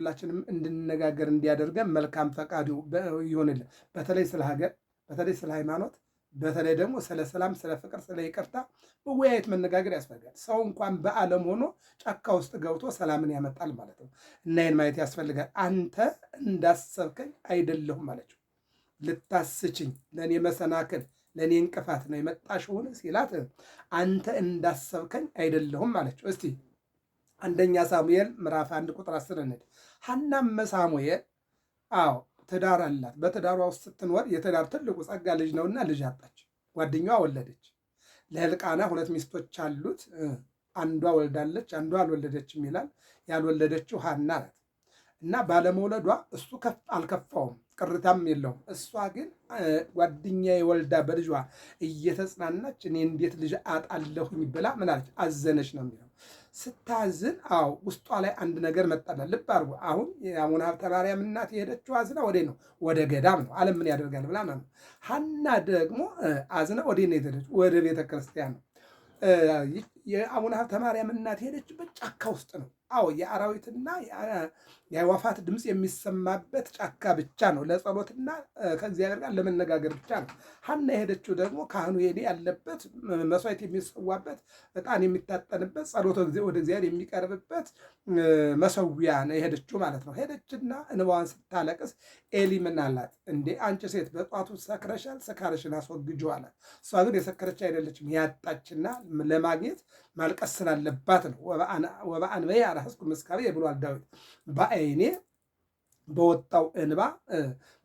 ሁላችንም እንድንነጋገር እንዲያደርገን መልካም ፈቃዱ ይሆንልን። በተለይ ስለ ሀገር፣ በተለይ ስለ ሃይማኖት፣ በተለይ ደግሞ ስለ ሰላም፣ ስለ ፍቅር፣ ስለ ይቅርታ መወያየት መነጋገር ያስፈልጋል። ሰው እንኳን በዓለም ሆኖ ጫካ ውስጥ ገብቶ ሰላምን ያመጣል ማለት ነው እና ይህን ማየት ያስፈልጋል። አንተ እንዳሰብከኝ አይደለሁም አለችው። ልታስችኝ፣ ለእኔ መሰናክል፣ ለእኔ እንቅፋት ነው የመጣሽውን ሲላት አንተ እንዳሰብከኝ አይደለሁም አለችው። እስቲ አንደኛ ሳሙኤል ምዕራፍ 1 ቁጥር 10 እንሂድ። ሐናም ሳሙኤል ትዳር አላት። በትዳሯ ውስጥ ስትኖር የትዳር ትልቁ ጸጋ ልጅ ነውና ልጅ አጣች። ጓደኛዋ ወለደች። ለሕልቃና 2 ሚስቶች አሉት። አንዷ ወልዳለች፣ አንዷ አልወለደችም ይላል። ያልወለደችው ሐና ናት እና ባለመውለዷ እሱ አልከፋውም፣ ቅርታም የለውም። እሷ ግን ጓደኛዬ ወልዳ በልጇ እየተጽናናች እኔ እንዴት ልጅ አጣለሁኝ ብላ ምን አለች? አዘነች ነው የሚለው። ስታዝን ውስጧ ላይ አንድ ነገር መጣላት። ልብ አድርጎ አሁን የአቡነ ሀብተ ማርያም እናት የሄደችው አዝና ወዴ ነው? ወደ ገዳም ነው። ዓለም ምን ያደርጋል ብላ ነው። ሐና ደግሞ አዝና ወዴ ነው የሄደችው? ወደ ቤተ ክርስቲያን ነው። የአቡነ ሀብተ ማርያም እናት የሄደችበት ጫካ ውስጥ ነው። የአራዊትና የአዕዋፋት ድምፅ የሚሰማበት ጫካ ብቻ ነው። ለጸሎትና ከእግዚአብሔር ጋር ለመነጋገር ብቻ ነው። ሐና የሄደችው ደግሞ ካህኑ ኤሊ ያለበት፣ መስዋዕት የሚሰዋበት፣ ዕጣን የሚታጠንበት፣ ጸሎት ወደ እግዚአብሔር የሚቀርብበት መሰዊያ ነው የሄደችው ማለት ነው። ሄደችና እንባዋን ስታለቅስ ኤሊ ምን አላት? እንዴ አንቺ ሴት በጧቱ ሰክረሻል፣ ስካርሽን አስወግጂው አላት። እሷ ግን የሰከረች አይደለችም፣ ያጣችና ለማግኘት ማልቀስ ስላለባት ነው። ወበአንበየ አርሐስኩ ምስካበየ ብሏል ዳዊት። በዓይኔ በወጣው እንባ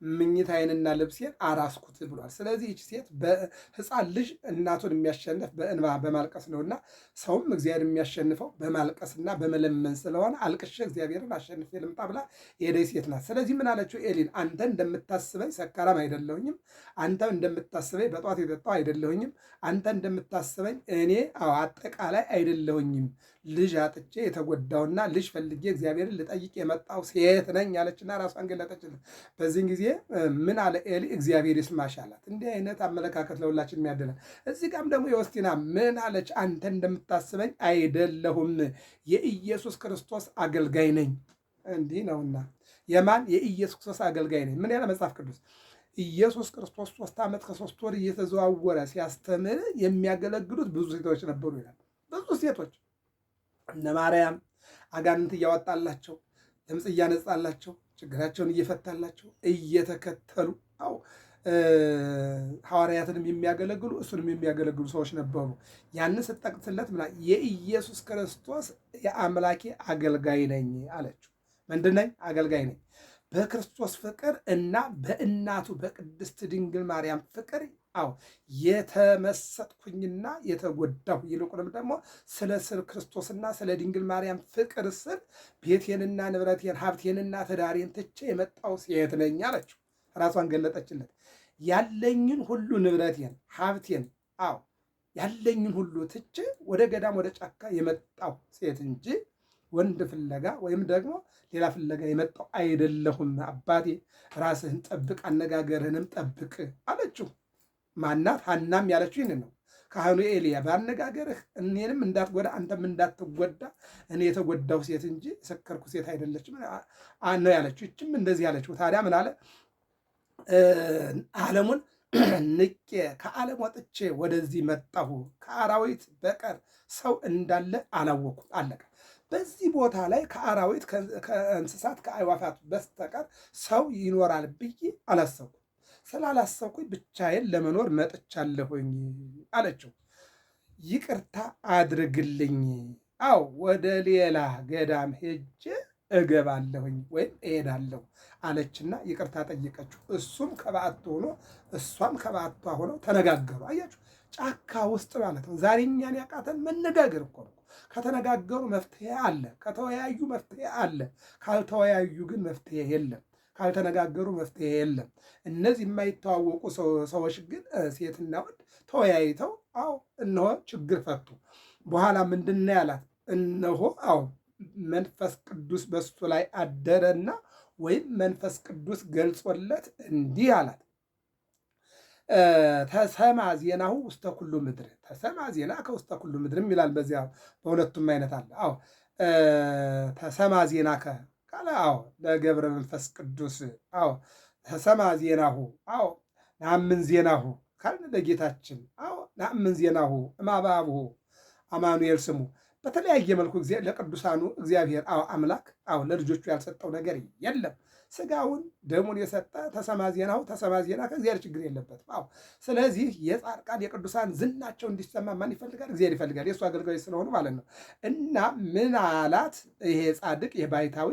ምኝታዬንና ልብሴን አራስኩት ብሏል። ስለዚህ ይች ሴት በሕፃን ልጅ እናቱን የሚያሸንፍ በእንባ በማልቀስ ነውና ሰውም እግዚአብሔር የሚያሸንፈው በማልቀስና በመለመን ስለሆነ አልቅሼ እግዚአብሔርን አሸንፌ ልምጣ ብላ የሄደች ሴት ናት። ስለዚህ ምን አለችው ኤሊን? አንተ እንደምታስበኝ ሰካራም አይደለሁኝም። አንተ እንደምታስበኝ በጧት የጠጣው አይደለሁኝም። አንተ እንደምታስበኝ እኔ አጠቃላይ አይደለሁኝም። ልጅ አጥቼ የተጎዳውና ልጅ ፈልጌ እግዚአብሔርን ልጠይቅ የመጣው ሴት ነኝ አለችና ራሷን ገለጠችልን። በዚህን ጊዜ ምን አለ ኤሊ? እግዚአብሔር ይስማሽ አላት። እንዲህ አይነት አመለካከት ለሁላችን የሚያደለን። እዚህ ጋም ደግሞ የወስቲና ምን አለች? አንተ እንደምታስበኝ አይደለሁም፣ የኢየሱስ ክርስቶስ አገልጋይ ነኝ። እንዲህ ነውና የማን? የኢየሱስ ክርስቶስ አገልጋይ ነኝ። ምን ያለ መጽሐፍ ቅዱስ ኢየሱስ ክርስቶስ 3 ዓመት ከ3 ወር እየተዘዋወረ ሲያስተምር የሚያገለግሉት ብዙ ሴቶች ነበሩ ይላል። ብዙ ሴቶች እነ ማርያም አጋንንት እያወጣላቸው፣ ለምጽ እያነጻላቸው፣ ችግራቸውን እየፈታላቸው እየተከተሉ ሐዋርያትንም የሚያገለግሉ እሱንም የሚያገለግሉ ሰዎች ነበሩ። ያንን ስጠቅስለት ምና የኢየሱስ ክርስቶስ የአምላኬ አገልጋይ ነኝ አለችው። ምንድን ነኝ? አገልጋይ ነኝ። በክርስቶስ ፍቅር እና በእናቱ በቅድስት ድንግል ማርያም ፍቅር የተመሰጥኩኝና የተጎዳሁ፣ ይልቁንም ደግሞ ስለ ክርስቶስና ስለ ድንግል ማርያም ፍቅር ስል ቤቴንና ንብረቴን ሀብቴንና ትዳሬን ትቼ የመጣው ሴት ነኝ አለችው። ራሷን ገለጠችለት። ያለኝን ሁሉ ንብረቴን ሀብቴን ያለኝን ሁሉ ትቼ ወደ ገዳም ወደ ጫካ የመጣው ሴት እንጂ ወንድ ፍለጋ ወይም ደግሞ ሌላ ፍለጋ የመጣው አይደለሁም። አባቴ ራስህን ጠብቅ፣ አነጋገርህንም ጠብቅ አለችው። ማናት? ሐናም ያለችው ይህን ነው። ካህኑ ኤልያ በአነጋገርህ እኔንም እንዳትጎዳ አንተም እንዳትጎዳ እኔ የተጎዳው ሴት እንጂ የሰከርኩ ሴት አይደለችም ነው ያለችው። ይችም እንደዚህ ያለችው። ታዲያ ምን አለ? ዓለሙን ንቄ ከዓለም ወጥቼ ወደዚህ መጣሁ፣ ከአራዊት በቀር ሰው እንዳለ አላወኩም። አለቀ። በዚህ ቦታ ላይ ከአራዊት ከእንስሳት ከአዕዋፋት በስተቀር ሰው ይኖራል ብዬ አላሰብኩም። ስላላሰብኩኝ ብቻዬን ለመኖር መጥቻለሁኝ አለችው። ይቅርታ አድርግልኝ፣ ወደ ሌላ ገዳም ሄጄ እገባለሁኝ ወይም እሄዳለሁ አለችና ይቅርታ ጠየቀችው። እሱም ከበዓቱ ሆኖ እሷም ከበዓቷ ሆነው ተነጋገሩ። አያችሁ፣ ጫካ ውስጥ ማለት ነው። ዛሬ እኛን ያቃተን መነጋገር እኮ ነው። ከተነጋገሩ መፍትሄ አለ፣ ከተወያዩ መፍትሄ አለ። ካልተወያዩ ግን መፍትሄ የለም። ካልተነጋገሩ መፍትሄ የለም። እነዚህ የማይተዋወቁ ሰዎች ግን ሴትና ወንድ ተወያይተው እነሆ ችግር ፈቱ። በኋላ ምንድን ነው ያላት? እነሆ መንፈስ ቅዱስ በሱ ላይ አደረና ወይም መንፈስ ቅዱስ ገልጾለት እንዲህ አላት፣ ተሰማ ዜናሁ ውስተ ኩሉ ምድር። ተሰማ ዜና ከውስተ ኩሉ ምድርም ይላል። በዚያ በሁለቱም አይነት አለ። ተሰማ ዜና ካለ አዎ ለገብረ መንፈስ ቅዱስ አዎ ተሰማ ዜናሁ አዎ ናምን ዜናሁ ካልን ለጌታችን አዎ ናምን ዜናሁ እማባብሁ አማኑኤል ስሙ በተለያየ መልኩ ለቅዱሳኑ እግዚአብሔር አዎ አምላክ አዎ ለልጆቹ ያልሰጠው ነገር የለም። ስጋውን ደሙን የሰጠ ተሰማ ዜናሁ ተሰማ ዜና ከእግዚአብሔር ችግር የለበትም። አዎ ስለዚህ የጻድቃን የቅዱሳን ዝናቸው እንዲሰማ ማን ይፈልጋል? እግዚአብሔር ይፈልጋል። የእሱ አገልጋዮች ስለሆኑ ማለት ነው። እና ምን አላት ይሄ ጻድቅ ይሄ ባይታዊ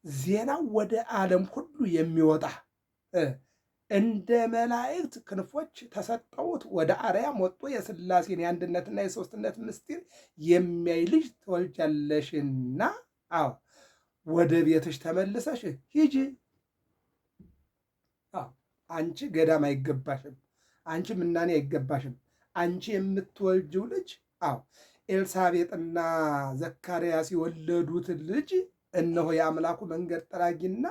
ዜናው ወደ ዓለም ሁሉ የሚወጣ እንደ መላእክት ክንፎች ተሰጠውት ወደ አርያም ወጥቶ የሥላሴን የአንድነትና የሦስትነት ምስጢር የሚያይ ልጅ ትወልጃለሽና አዎ ወደ ቤትሽ ተመልሰሽ ሂጂ። አንቺ ገዳም አይገባሽም፣ አንቺ ምናኔ አይገባሽም። አንቺ የምትወልጅው ልጅ አዎ ኤልሳቤጥና ዘካርያስ የወለዱት ልጅ እነሆ የአምላኩ መንገድ ጠራጊና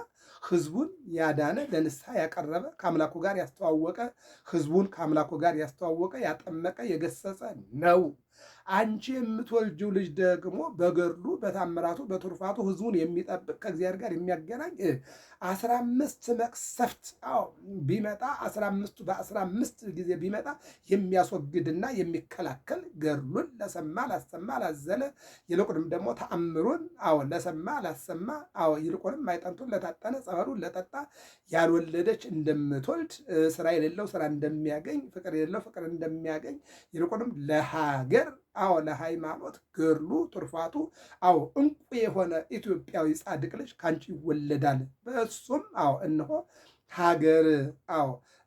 ሕዝቡን ያዳነ ለንስሐ ያቀረበ ከአምላኩ ጋር ያስተዋወቀ ሕዝቡን ከአምላኩ ጋር ያስተዋወቀ ያጠመቀ የገሰጸ ነው። አንቺ የምትወልጂው ልጅ ደግሞ በገድሉ በታምራቱ በትሩፋቱ ሕዝቡን የሚጠብቅ ከእግዚአብሔር ጋር የሚያገናኝ 15 መቅሰፍት ቢመጣ 15ቱ በ15 ጊዜ ቢመጣ የሚያስወግድና የሚከላከል ገድሉን ለሰማ ላሰማ ላዘለ ይልቁንም ደግሞ ተአምሩን ለሰማ ላሰማ ይልቁንም ማይጠንቱን ለታጠነ ጸበሉን ለጠጣ ያልወለደች እንደምትወልድ ስራ የሌለው ስራ እንደሚያገኝ ፍቅር የሌለው ፍቅር እንደሚያገኝ ይልቁንም ለሀገር ለሃይማኖት ገድሉ ትሩፋቱ እንቁ የሆነ ኢትዮጵያዊ ጻድቅ ልጅ ካንቺ ይወለዳል። በእሱም እነሆ ሀገር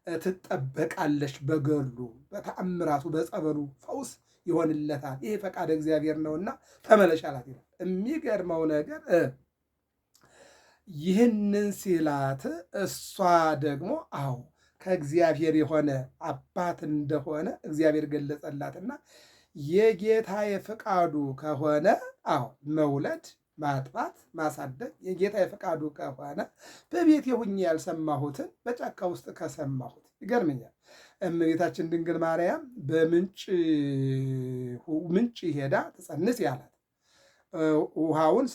ትጠበቃለች። በገድሉ በተአምራቱ በጸበሉ ፈውስ ይሆንለታል። ይሄ ፈቃድ እግዚአብሔር ነውና ተመለሽ አላት ይላል። የሚገርመው ነገር ይህንን ሲላት እሷ ደግሞ ከእግዚአብሔር የሆነ አባት እንደሆነ እግዚአብሔር ገለጸላትና የጌታ የፈቃዱ ከሆነ መውለድ ማጥባት ማሳደግ የጌታ የፈቃዱ ከሆነ በቤት ሁኜ ያልሰማሁትን በጫካ ውስጥ ከሰማሁት ይገርመኛል። እመቤታችን ድንግል ማርያም ምንጭ ሄዳ ትጸንስ ያላት ውሃውን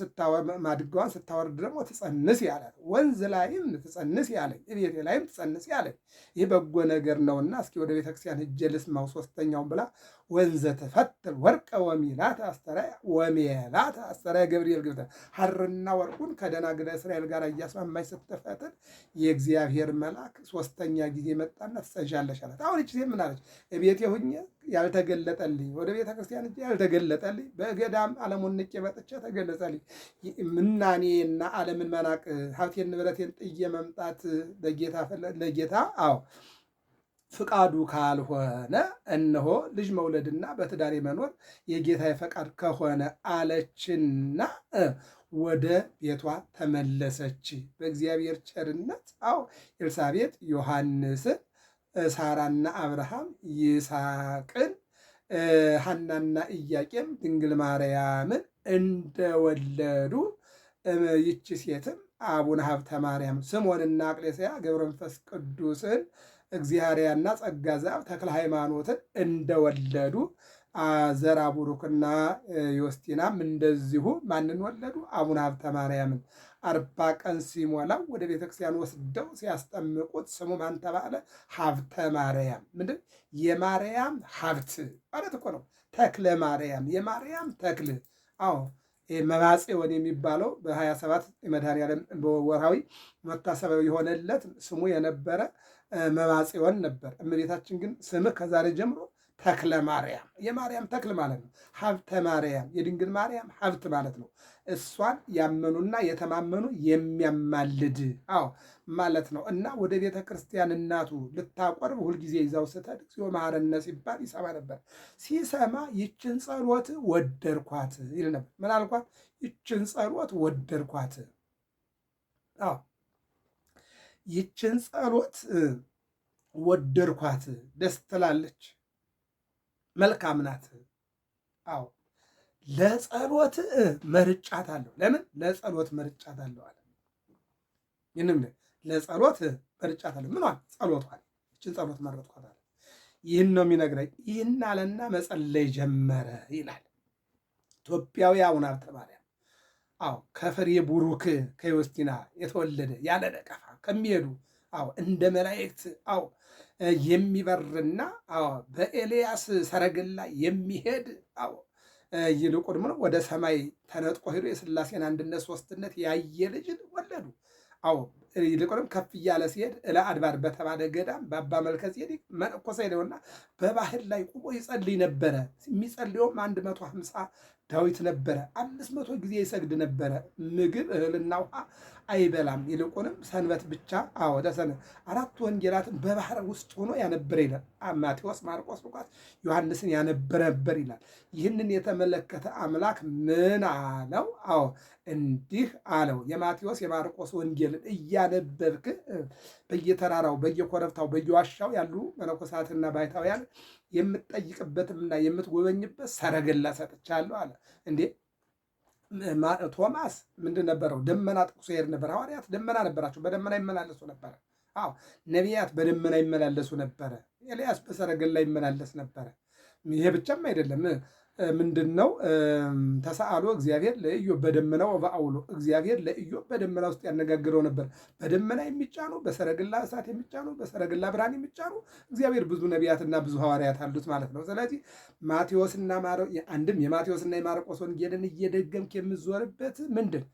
ማድጋዋን ስታወርድ ደግሞ ትጸንስ ያላት ወንዝ ላይም ትጸንስ ያለኝ ቤቴ ላይም ትጸንስ ያለኝ ይህ በጎ ነገር ነውና እስኪ ወደ ቤተክርስቲያን ሂጄ ልስማው ሶስተኛውን ብላ ወንዘ ተፈትል ወርቀ ወሚላት አስተራያ ገብርኤል ግብተ ሐርና ወርቁን ከደናግለ እስራኤል ጋር እያስማማች ስትፈትል የእግዚአብሔር መልአክ ሶስተኛ ጊዜ መጣና ትጸንሻለሽ አላት። አሁን እቺ ምን አለች? ቤቴ ሁኜ ያልተገለጠልኝ ወደ ቤተክርስቲያን ሂጄ ያልተገለጠልኝ በገዳም ዓለሙን ንቄ መጥቼ ተገለጸልኝ። ምናኔና ዓለምን መናቅ ሀብቴን ንብረቴን ጥዬ መምጣት ለጌታ ፍቃዱ ካልሆነ እነሆ ልጅ መውለድና በትዳሬ መኖር የጌታ ፈቃድ ከሆነ አለችና ወደ ቤቷ ተመለሰች። በእግዚአብሔር ቸርነት ኤልሳቤጥ ዮሐንስን፣ ሳራና አብርሃም ይስሐቅን፣ ሐናና ኢያቄም ድንግል ማርያምን እንደወለዱ ይቺ ሴትም አቡነ ሀብተ ማርያም፣ ስምዖንና አቅሌስያ ገብረ መንፈስ ቅዱስን እግዚአርያና ጸጋ ዘአብ ተክለ ሃይማኖትን እንደወለዱ ዘራ ቡሩክና ዮስቲናም እንደዚሁ ማንን ወለዱ? አቡነ ሀብተ ማርያምን። 40 ቀን ሲሞላው ወደ ቤተክርስቲያን ወስደው ሲያስጠምቁት ስሙ ማን ተባለ? ሀብተ ማርያም። ምንድን የማርያም ሀብት ማለት እኮ ነው። ተክለ ማርያም የማርያም ተክል መባጽዮን የሚባለው በ27 መድኃኔዓለም በወርሃዊ መታሰቢያው የሆነለት ስሙ የነበረ መባጽዮን ነበር። እመቤታችን ግን ስምህ ከዛሬ ጀምሮ ተክለ ማርያም የማርያም ተክል ማለት ነው። ሀብተ ማርያም የድንግል ማርያም ሀብት ማለት ነው። እሷን ያመኑና የተማመኑ የሚያማልድ ማለት ነው። እና ወደ ቤተ ክርስቲያን እናቱ ልታቆርብ ሁልጊዜ ይዛው ስትሄድ እግዚኦ መሐረነ ሲባል ይሰማ ነበር። ሲሰማ ይችን ጸሎት ወደድኳት ይል ነበር። ምን አልኳት? ይችን ጸሎት ወደድኳት። ይችን ጸሎት ወደድኳት። ደስ ትላለች፣ መልካም ናት። ለጸሎት መርጫታለሁ። ለምን ለጸሎት መርጫታለሁ አለ። ይህንም ለጸሎት መርጫታለሁ። ምኗን? ጸሎቷን። ይችን ጸሎት መረጥኳት አለ። ይህን ነው የሚነግረኝ። ይህን አለና መጸለይ ጀመረ ይላል ኢትዮጵያዊ አቡነ ሀብተ ማርያም። አዎ ከፍሬ ቡሩክ ከዮስቲና የተወለደ ያለ ነቀፋ ከሚሄዱ አዎ እንደ መላእክት አዎ የሚበርና አዎ በኤልያስ ሰረገላ የሚሄድ አዎ ይልቁንም ወደ ሰማይ ተነጥቆ ሄዶ የሥላሴን አንድነት ሶስትነት ያየ ልጅን ወለዱ። አዎ ይልቁንም ከፍ እያለ ሲሄድ እለ አድባር በተባለ ገዳም በአባ መልከ ጼዴቅ መነኮሰ ሄደውና በባህር ላይ ቁሞ ይጸልይ ነበረ። የሚጸልየውም 150 ዳዊት ነበረ። 500 ጊዜ ይሰግድ ነበረ። ምግብ እህልና ውሃ አይበላም። ይልቁንም ሰንበት ብቻ ለሰንበት 4 ወንጌላትን በባህር ውስጥ ሆኖ ያነበረ ይላል። ማቴዎስ፣ ማርቆስ፣ ሉቃስ፣ ዮሐንስን ያነበረ ነበር ይላል። ይህንን የተመለከተ አምላክ ምን አለው? እንዲህ አለው። የማቴዎስ የማርቆስ ወንጌልን እያነበብክ በየተራራው በየኮረብታው በየዋሻው ያሉ መነኮሳትና ባይታውያን የምትጠይቅበትምና የምትጎበኝበት ሰረገላ ሰጥቻለሁ አለ። እንዴ ቶማስ ምንድን ነበረው? ደመና ጥቅሶ ይሄድ ነበር። ሐዋርያት ደመና ነበራቸው፣ በደመና ይመላለሱ ነበረ። ነቢያት በደመና ይመላለሱ ነበረ። ኤልያስ በሰረገላ ይመላለስ ነበረ። ይሄ ብቻም አይደለም። ምንድን ነው? ተሰአሎ እግዚአብሔር ለኢዮብ በደመናው በአውሎ እግዚአብሔር ለኢዮብ በደመና ውስጥ ያነጋግረው ነበር። በደመና የሚጫኑ በሰረገላ እሳት የሚጫኑ በሰረገላ ብርሃን የሚጫኑ እግዚአብሔር ብዙ ነቢያትና ብዙ ሐዋርያት አሉት ማለት ነው። ስለዚህ ማቴዎስና አንድም የማቴዎስና የማርቆስ ወንጌልን እየደገምክ የምዞርበት ምንድን